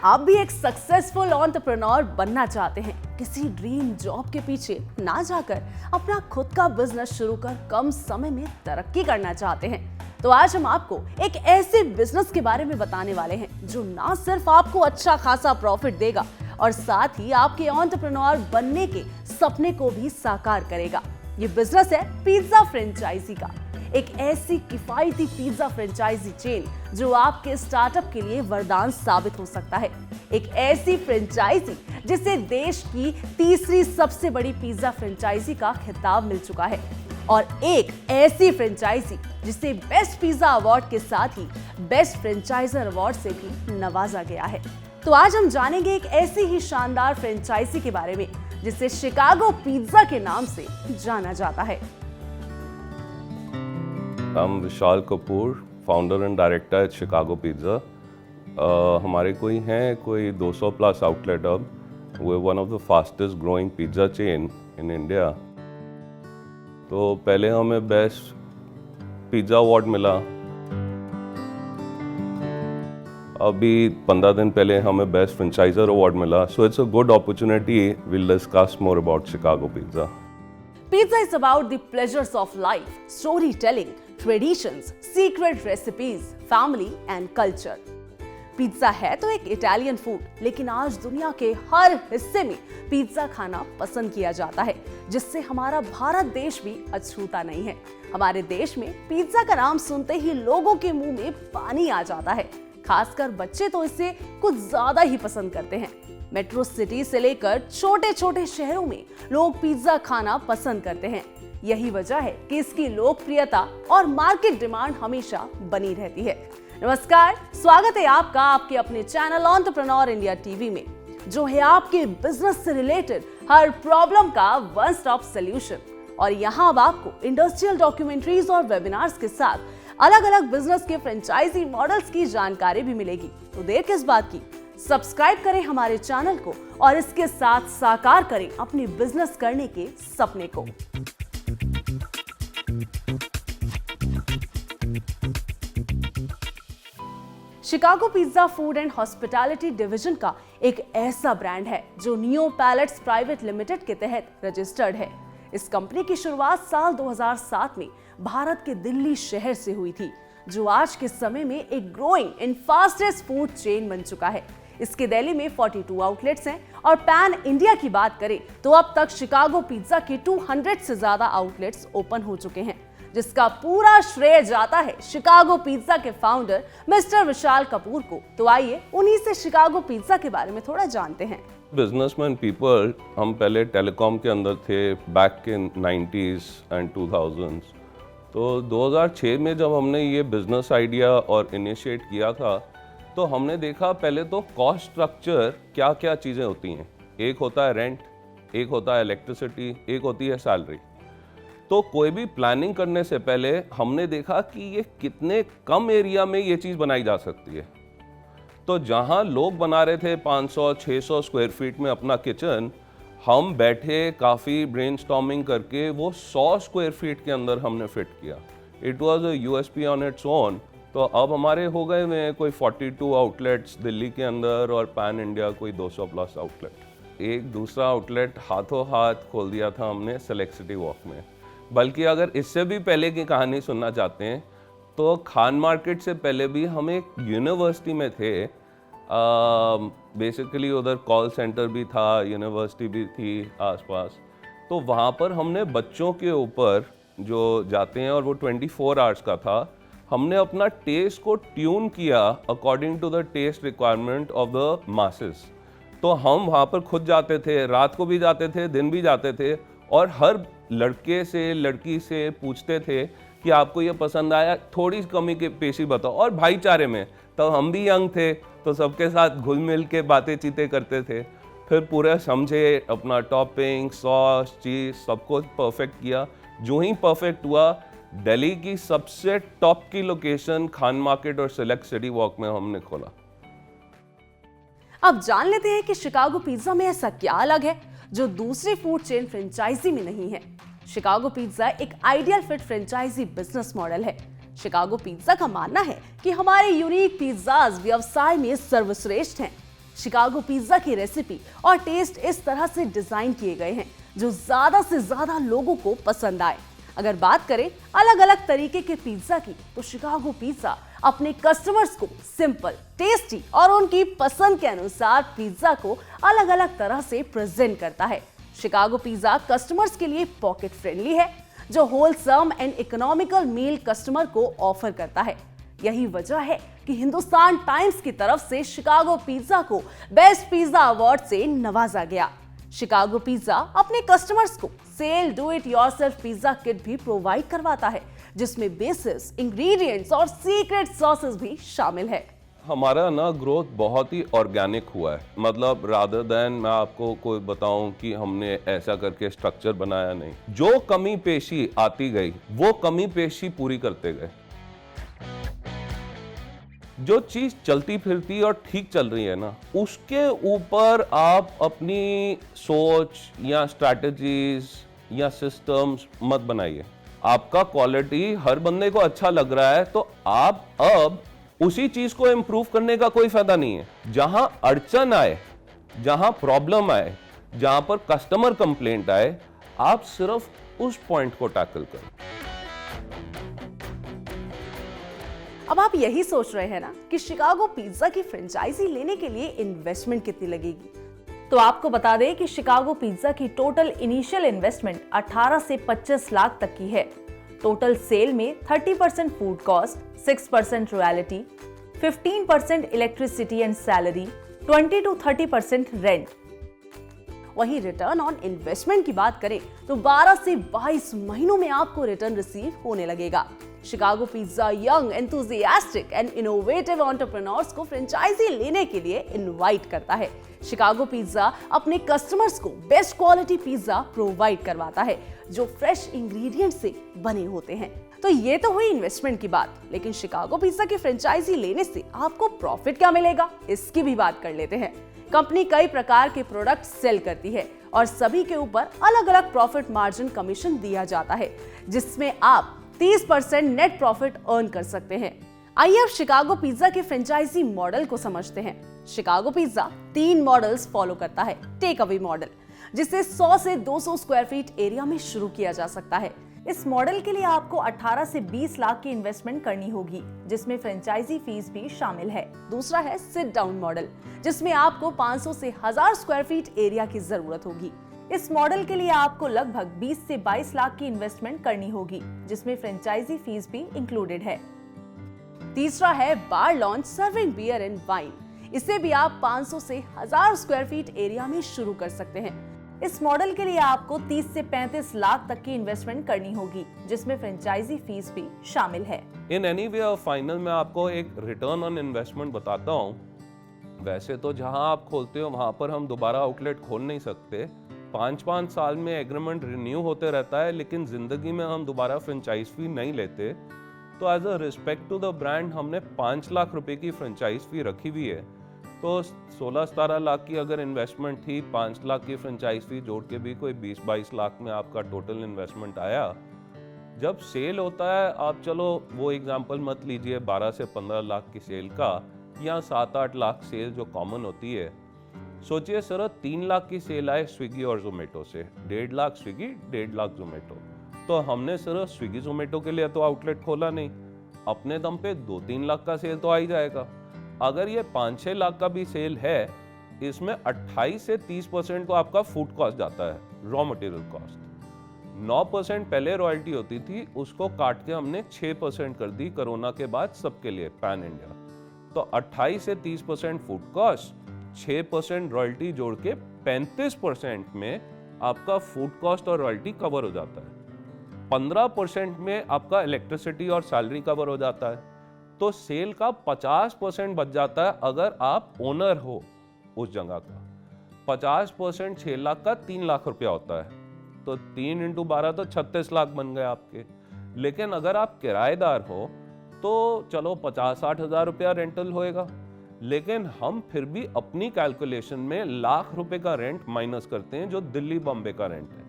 आप भी एक सक्सेसफुल एंटरप्रेन्योर बनना चाहते हैं? किसी ड्रीम जॉब के पीछे ना जाकर अपना खुद का बिजनेस शुरू कर कम समय में तरक्की करना चाहते हैं? तो आज हम आपको एक ऐसे बिजनेस के बारे में बताने वाले हैं जो ना सिर्फ आपको अच्छा खासा प्रॉफिट देगा और साथ ही आपके एंटरप्रेन्योर बनने के सपने को भी साकार करेगा। ये बिजनेस है पिज्जा फ्रेंचाइजी का। एक ऐसी किफायती पिज्जा फ्रेंचाइजी चेन जो आपके स्टार्टअप के लिए वरदान साबित हो सकता है। एक ऐसी फ्रेंचाइजी जिसे देश की तीसरी सबसे बड़ी पिज्जा फ्रेंचाइजी का खिताब मिल चुका है और एक ऐसी फ्रेंचाइजी जिसे बेस्ट पिज्जा अवार्ड के साथ ही बेस्ट फ्रेंचाइजर अवार्ड से भी नवाजा गया है। तो आज हम जानेंगे एक ऐसी ही शानदार फ्रेंचाइजी के बारे में जिसे शिकागो पिज्जा के नाम से जाना जाता है। I'm Vishal Kapoor, founder and director at Chicago pizza. हमारे कोई 200 प्लस आउटलेट अब। We one of the fastest growing pizza chain in India. तो पहले हमें बेस्ट पिज्ज़ा अवार्ड मिला। अभी 15 दिन पहले हमें बेस्ट फ्रेंचाइजर अवार्ड मिला। So it's a good opportunity. Will discuss more about Chicago pizza. Pizza is about the pleasures of life, storytelling, traditions, secret recipes, family and culture. Pizza है तो एक Italian food, लेकिन आज दुनिया के हर हिस्से में पिज्जा खाना पसंद किया जाता है, जिससे हमारा भारत देश भी अछूता नहीं है। हमारे देश में पिज्जा का नाम सुनते ही लोगों के मुंह में पानी आ जाता है। खासकर बच्चे तो इसे कुछ ज्यादा ही पसंद करते हैं। मेट्रो सिटी से लेकर छोटे छोटे शहरों में लोग पिज्जा खाना पसंद करते हैं। यही वजह है कि इसकी लोकप्रियता और मार्केट डिमांड हमेशा बनी रहती है। नमस्कार, स्वागत है आपका आपके अपने चैनल एंटरप्रेन्योर इंडिया टीवी में, जो है आपके बिजनेस से रिलेटेड हर प्रॉब्लम का वन स्टॉप सॉल्यूशन। और यहाँ अब आपको इंडस्ट्रियल डॉक्यूमेंट्रीज और वेबिनार्स के साथ अलग अलग बिजनेस के फ्रेंचाइजी मॉडल्स की जानकारी भी मिलेगी। तो देर किस बात की, सब्सक्राइब करें हमारे चैनल को और इसके साथ साकार करें अपने बिजनेस करने के सपने को। Chicago pizza food and hospitality division का एक ऐसा ब्रांड है जो नियो पैलेट्स प्राइवेट लिमिटेड के तहत रजिस्टर्ड है। इस कंपनी की शुरुआत साल 2007 में भारत के दिल्ली शहर से हुई थी, जो आज के समय में एक growing and fastest food chain बन चुका है। इसके दिल्ली में 42 आउटलेट्स हैं और पैन इंडिया की बात करें तो अब तक शिकागो पिज्जा के 200 से ज्यादा आउटलेट्स ओपन हो चुके हैं, जिसका पूरा श्रेय जाता है शिकागो पिज्जा के फाउंडर मिस्टर विशाल कपूर को। तो आइए उन्हीं से शिकागो पिज्जा के बारे में थोड़ा जानते हैं। बिजनेसमैन पीपल, हम पहले टेलीकॉम के अंदर थे back in 90s and 2000s। तो 2006 में जब हमने ये बिजनेस आइडिया और इनिशिएट किया था, तो हमने देखा पहले तो कॉस्ट स्ट्रक्चर क्या क्या चीज़ें होती हैं। एक होता है रेंट, एक होता है इलेक्ट्रिसिटी, एक होती है सैलरी। तो कोई भी प्लानिंग करने से पहले हमने देखा कि ये कितने कम एरिया में ये चीज़ बनाई जा सकती है। तो जहाँ लोग बना रहे थे 500-600 स्क्वायर फीट में अपना किचन, हम बैठे काफ़ी ब्रेनस्टॉर्मिंग करके वो 100 स्क्वायर फीट के अंदर हमने फिट किया। It was a USP on its own. तो अब हमारे हो गए हुए कोई 42 आउटलेट्स दिल्ली के अंदर और पैन इंडिया कोई 200 प्लस आउटलेट। एक दूसरा आउटलेट हाथों हाथ खोल दिया था हमने सेलेक्ट सिटी वॉक में। बल्कि अगर इससे भी पहले की कहानी सुनना चाहते हैं तो खान मार्केट से पहले भी हम एक यूनिवर्सिटी में थे। बेसिकली उधर कॉल सेंटर भी था, यूनिवर्सिटी भी थी आसपास। तो वहाँ पर हमने बच्चों के ऊपर जो जाते हैं और वो 24 आवर्स का था, हमने अपना टेस्ट को ट्यून किया according to the test requirement of the masses. तो हम वहाँ पर खुद जाते थे, रात को भी जाते थे, दिन भी जाते थे और हर लड़के से लड़की से पूछते थे कि आपको ये पसंद आया, थोड़ी कमी के पेशी बताओ। और भाईचारे में, तो हम भी यंग थे तो सबके साथ घुल मिल के बातें चीतें करते थे। फिर पूरा समझे, अपना टॉपिंग, सॉस, चीज़ सब कुछ परफेक्ट किया। जो ही परफेक्ट हुआ दिल्ली की सबसे टॉप की लोकेशन खान मार्केट और सिलेक्ट सिटी वॉक में हमने खोला। अब जान लेते हैं कि शिकागो पिज्जा में ऐसा क्या अलग है जो दूसरी फूड चेन फ्रेंचाइजी में नहीं है। शिकागो पिज्जा एक ideal fit franchisee business model है। शिकागो पिज्जा का मानना है कि हमारे यूनिक पिज्जाज व्यवसाय में सर्वश्रेष्ठ हैं। शिकागो पिज्जा की रेसिपी और टेस्ट इस तरह से डिजाइन किए गए हैं जो ज्यादा से ज्यादा लोगों को पसंद आए। अगर बात करें अलग अलग तरीके के पिज्जा की, तो शिकागो पिज्जा अपने कस्टमर्स को सिंपल, टेस्टी और उनकी पसंद के अनुसार पिज्जा को अलग अलग तरह से प्रेजेंट करता है। शिकागो पिज्जा कस्टमर्स के लिए पॉकेट फ्रेंडली है, जो wholesome and economical meal customer को ऑफर करता है। यही वजह है कि हिंदुस्तान टाइम्स की तरफ से शिकागो पिज्जा को बेस्ट पिज्जा अवार्ड से नवाजा गया। शिकागो पिज्जा अपने कस्टमर्स को sell do it yourself pizza kit भी प्रोवाइड करवाता है, जिसमें बेसिस, इंग्रेडिएंट्स और सीक्रेट सॉसेस भी शामिल है। हमारा ना ग्रोथ बहुत ही ऑर्गेनिक हुआ है, मतलब रादर देन मैं आपको कोई बताऊं कि हमने ऐसा करके स्ट्रक्चर बनाया नहीं। जो कमी पेशी आती गई वो कमी पेशी पूरी करते गए। जो चीज चलती फिरती और ठीक चल रही है ना, उसके ऊपर आप अपनी सोच या स्ट्रैटेजीज या सिस्टम्स मत बनाइए। आपका क्वालिटी हर बंदे को अच्छा लग रहा है तो आप अब उसी चीज को इंप्रूव करने का कोई फायदा नहीं है। जहां अड़चन आए, जहां प्रॉब्लम आए, जहां पर कस्टमर कंप्लेंट आए, आप सिर्फ उस पॉइंट को टैकल करें। अब आप यही सोच रहे हैं ना कि शिकागो पिज्जा की फ्रेंचाइजी लेने के लिए इन्वेस्टमेंट कितनी लगेगी, तो आपको बता दें कि शिकागो पिज्जा की टोटल इनिशियल इन्वेस्टमेंट 18 से 25 लाख तक की है। टोटल सेल में 30% food cost, 6% royalty, 15% electricity and salary, 20 to 30% rent. वहीं रिटर्न ऑन इन्वेस्टमेंट की बात करें तो 12 से 22 महीनों में आपको रिटर्न रिसीव होने लगेगा। Chicago pizza young, enthusiastic and innovative entrepreneurs को फ्रेंचाइजी लेने के लिए इनवाइट करता है। शिकागो पिज्जा अपने कस्टमर्स को बेस्ट क्वालिटी पिज्जा प्रोवाइड करवाता है जो फ्रेश इंग्रेडिएंट से बने होते हैं। तो ये तो हुई इन्वेस्टमेंट की बात, लेकिन शिकागो पिज्जा की फ्रेंचाइजी लेने से आपको प्रॉफिट क्या मिलेगा, इसकी भी बात कर लेते हैं। कंपनी कई प्रकार के प्रोडक्ट सेल करती है और सभी के ऊपर अलग अलग प्रॉफिट मार्जिन कमीशन दिया जाता है, जिसमें आप 30% नेट प्रॉफिट अर्न कर सकते हैं। आइए अब शिकागो पिज्जा के फ्रेंचाइजी मॉडल को समझते हैं। शिकागो पिज्जा 3 मॉडल्स फॉलो करता है। टेक अवे मॉडल, जिसे 100 से 200 स्क्वायर फीट एरिया में शुरू किया जा सकता है। इस मॉडल के लिए आपको 18 से 20 लाख की इन्वेस्टमेंट करनी होगी, जिसमें फ्रेंचाइजी फीस भी शामिल है। दूसरा है सिट डाउन मॉडल, जिसमें आपको 500 से 1000 स्क्वायर फीट एरिया की जरूरत होगी। इस मॉडल के लिए आपको लगभग 20 से 22 लाख की इन्वेस्टमेंट करनी होगी, जिसमें फ्रेंचाइजी फीस भी इंक्लूडेड है। तीसरा है bar lounge serving beer and wine. इसे भी आप 500 से 1000 स्क्वायर फीट एरिया में शुरू कर सकते हैं। इस मॉडल के लिए आपको 30 से 35 लाख तक की इन्वेस्टमेंट करनी होगी, जिसमें फ्रेंचाइजी फीस भी शामिल है। इन एनी वे फाइनल में आपको एक रिटर्न ऑन इन्वेस्टमेंट बताता हूँ। वैसे तो जहाँ आप खोलते हो वहाँ पर हम दोबारा आउटलेट खोल नहीं सकते। 5-5 साल में एग्रीमेंट रिन्यू होते रहता है, लेकिन जिंदगी में हम दोबारा फ्रेंचाइज फी नहीं लेते। तो as a respect to the brand हमने 5 लाख रुपए की फ्रेंचाइज फी रखी हुई है। तो 16-17 लाख की अगर इन्वेस्टमेंट थी, 5 लाख की फ्रेंचाइज फी जोड़ के भी कोई 20-22 लाख में आपका टोटल इन्वेस्टमेंट आया। जब सेल होता है, आप चलो वो एग्जांपल मत लीजिए 12 से 15 लाख की सेल का, या 7-8 लाख सेल जो कॉमन होती है। सोचिए सर 3 लाख की सेल आए स्विगी और जोमेटो से, 1.5 लाख स्विगी, 1.5 लाख जोमेटो। तो हमने सिर्फ स्विगी जोमेटो के लिए तो आउटलेट खोला नहीं, अपने दम पे 2-3 लाख का सेल तो आ ही जाएगा। अगर ये 5-6 लाख का भी सेल है, इसमें 28 से 30% तो आपका फूड कॉस्ट जाता है, रॉ मटेरियल कॉस्ट। 9% पहले रॉयल्टी होती थी, उसको काट के हमने 6% कर दी कोरोना के बाद सबके लिए पैन इंडिया। तो 28 से 30% फूड कॉस्ट, 6% रॉयल्टी जोड़ के 35% में आपका फूड कॉस्ट और रॉयल्टी कवर हो जाता है। 15% में आपका इलेक्ट्रिसिटी और सैलरी कवर हो जाता है। तो सेल का 50% बच जाता है अगर आप ओनर हो उस जगह का। 50% 6 लाख का 3 लाख रुपया होता है, तो 3 × 12 तो 36 लाख बन गए आपके। लेकिन अगर आप किराएदार हो तो चलो 50-60 हज़ार रुपया रेंटल होएगा, लेकिन हम फिर भी अपनी कैलकुलेशन में लाख रुपए का रेंट माइनस करते हैं जो दिल्ली बॉम्बे का रेंट है।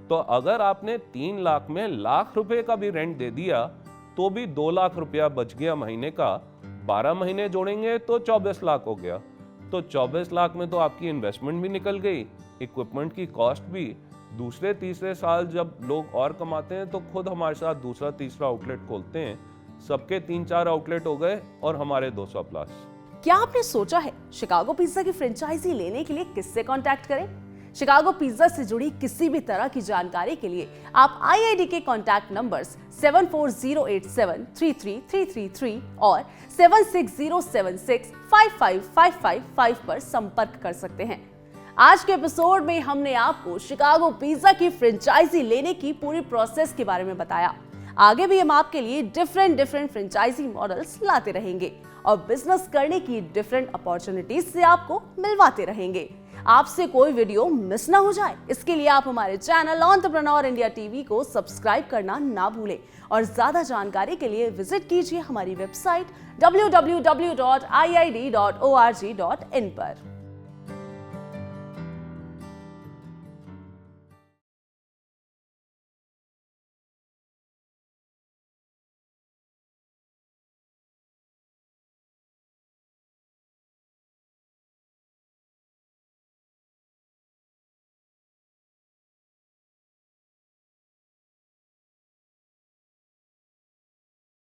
तो अगर आपने 3 लाख में लाख रुपए का भी रेंट दे दिया तो भी 2 लाख रुपया बच गया महीने का। 12 महीने जोड़ेंगे तो 24 लाख हो गया। तो 24 लाख में तो आपकी इन्वेस्टमेंट भी निकल गई, इक्विपमेंट की कॉस्ट भी। दूसरे तीसरे साल जब लोग और कमाते हैं तो खुद हमारे साथ दूसरा तीसरा आउटलेट खोलते हैं, सबके 3-4 आउटलेट हो गए और हमारे 200 प्लस। क्या आपने सोचा है शिकागो पिज्जा की फ्रेंचाइजी लेने के लिए किससे कांटेक्ट करें? शिकागो पिज्जा से जुड़ी किसी भी तरह की जानकारी के लिए आप IID के कांटेक्ट नंबर्स 7408733333 और 7607655555 पर संपर्क कर सकते हैं। आज के एपिसोड में हमने आपको शिकागो पिज्जा की फ्रेंचाइजी लेने की पूरी प्रोसेस के बारे में बताया। आगे भी हम आपके लिए डिफरेंट फ्रेंचाइजी मॉडल्स लाते रहेंगे और बिजनेस करने की डिफरेंट अपॉर्चुनिटीज से आपको मिलवाते रहेंगे। आपसे कोई वीडियो मिस ना हो जाए, इसके लिए आप हमारे चैनल एंटरप्रेन्योर इंडिया टीवी को सब्सक्राइब करना ना भूलें और ज्यादा जानकारी के लिए विजिट कीजिए हमारी वेबसाइट www.iid.org.in पर।